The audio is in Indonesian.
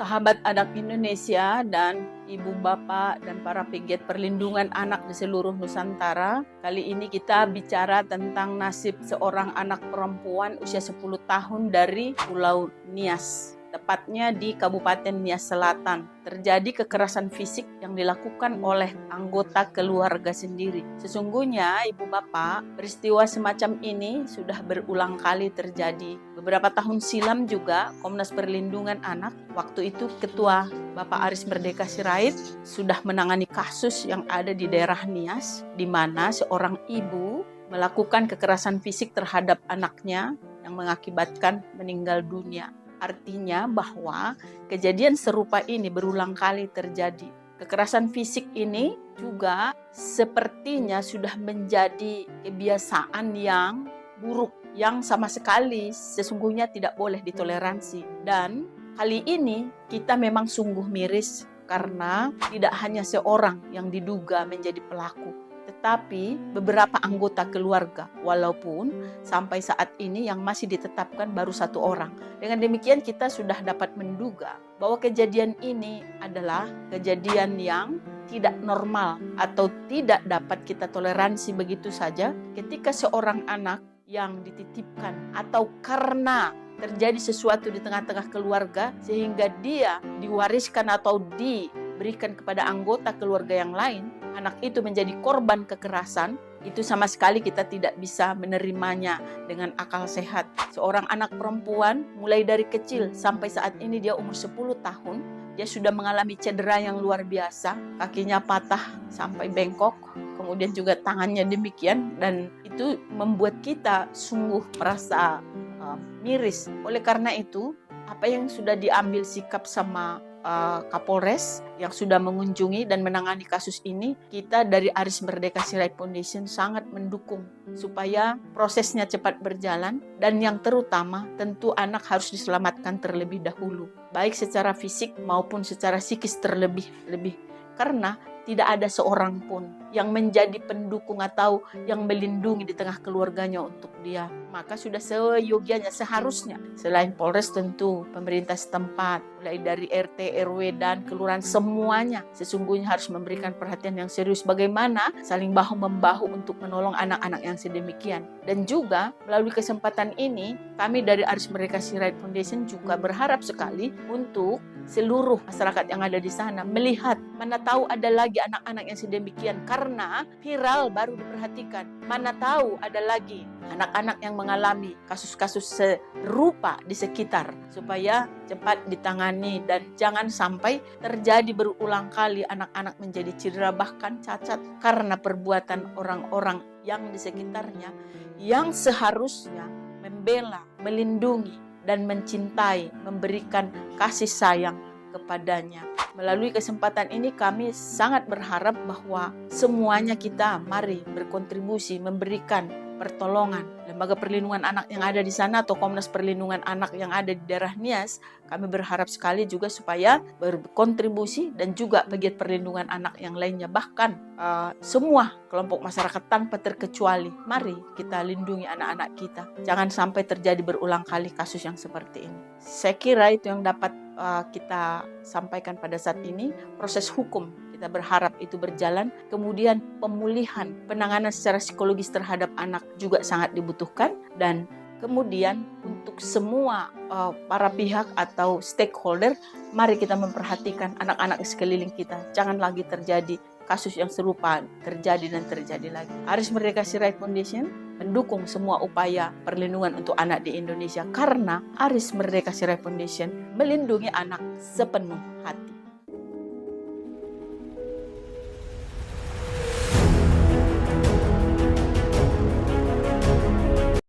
Sahabat anak Indonesia dan ibu bapak dan para pegiat perlindungan anak di seluruh Nusantara. Kali ini kita bicara tentang nasib seorang anak perempuan usia 10 tahun dari Pulau Nias. Tepatnya di Kabupaten Nias Selatan. Terjadi kekerasan fisik yang dilakukan oleh anggota keluarga sendiri. Sesungguhnya ibu bapak, peristiwa semacam ini sudah berulang kali terjadi. Beberapa tahun silam juga Komnas Perlindungan Anak, waktu itu Ketua Bapak Aris Merdeka Sirait sudah menangani kasus yang ada di daerah Nias, di mana seorang ibu melakukan kekerasan fisik terhadap anaknya yang mengakibatkan meninggal dunia. Artinya bahwa kejadian serupa ini berulang kali terjadi. Kekerasan fisik ini juga sepertinya sudah menjadi kebiasaan yang buruk, yang sama sekali sesungguhnya tidak boleh ditoleransi. Dan kali ini kita memang sungguh miris karena tidak hanya seorang yang diduga menjadi pelaku, tetapi beberapa anggota keluarga, walaupun sampai saat ini yang masih ditetapkan baru 1 orang. Dengan demikian kita sudah dapat menduga bahwa kejadian ini adalah kejadian yang tidak normal atau tidak dapat kita toleransi begitu saja ketika seorang anak yang dititipkan atau karena terjadi sesuatu di tengah-tengah keluarga sehingga dia diwariskan atau diberikan kepada anggota keluarga yang lain, anak itu menjadi korban kekerasan, itu sama sekali kita tidak bisa menerimanya dengan akal sehat. Seorang anak perempuan mulai dari kecil sampai saat ini dia umur 10 tahun, dia sudah mengalami cedera yang luar biasa, kakinya patah sampai bengkok, kemudian juga tangannya demikian, dan itu membuat kita sungguh merasa miris. Oleh karena itu, apa yang sudah diambil sikap sama Kapolres yang sudah mengunjungi dan menangani kasus ini, kita dari Aris Merdeka Sirait Foundation sangat mendukung supaya prosesnya cepat berjalan, dan yang terutama tentu anak harus diselamatkan terlebih dahulu, baik secara fisik maupun secara psikis terlebih. Karena tidak ada seorang pun yang menjadi pendukung atau yang melindungi di tengah keluarganya untuk dia. Maka sudah seyogianya, seharusnya selain Polres tentu pemerintah setempat, mulai dari RT, RW dan kelurahan semuanya sesungguhnya harus memberikan perhatian yang serius bagaimana saling bahu-membahu untuk menolong anak-anak yang sedemikian. Dan juga melalui kesempatan ini kami dari Aris Merdeka Sirait Foundation juga berharap sekali untuk seluruh masyarakat yang ada di sana melihat, mana tahu ada lagi anak-anak yang sedemikian karena viral baru diperhatikan. Mana tahu ada lagi anak-anak yang mengalami kasus-kasus serupa di sekitar supaya cepat ditangani dan jangan sampai terjadi berulang kali anak-anak menjadi cedera bahkan cacat karena perbuatan orang-orang yang di sekitarnya yang seharusnya membela, melindungi dan mencintai, memberikan kasih sayang kepadanya. Melalui kesempatan ini kami sangat berharap bahwa semuanya kita mari berkontribusi memberikan pertolongan. Lembaga Perlindungan Anak yang ada di sana atau Komnas Perlindungan Anak yang ada di daerah Nias, kami berharap sekali juga supaya berkontribusi dan juga pegiat perlindungan anak yang lainnya, bahkan semua kelompok masyarakat tanpa terkecuali. Mari kita lindungi anak-anak kita. Jangan sampai terjadi berulang kali kasus yang seperti ini. Saya kira itu yang dapat kita sampaikan pada saat ini. Proses hukum kita berharap itu berjalan. Kemudian pemulihan, penanganan secara psikologis terhadap anak juga sangat dibutuhkan. Dan kemudian untuk semua para pihak atau stakeholder, mari kita memperhatikan anak-anak di sekeliling kita. Jangan lagi terjadi kasus yang serupa terjadi lagi. Aris Merdeka Sirait Foundation mendukung semua upaya perlindungan untuk anak di Indonesia karena Aris Merdeka Sirait Foundation melindungi anak sepenuh hati.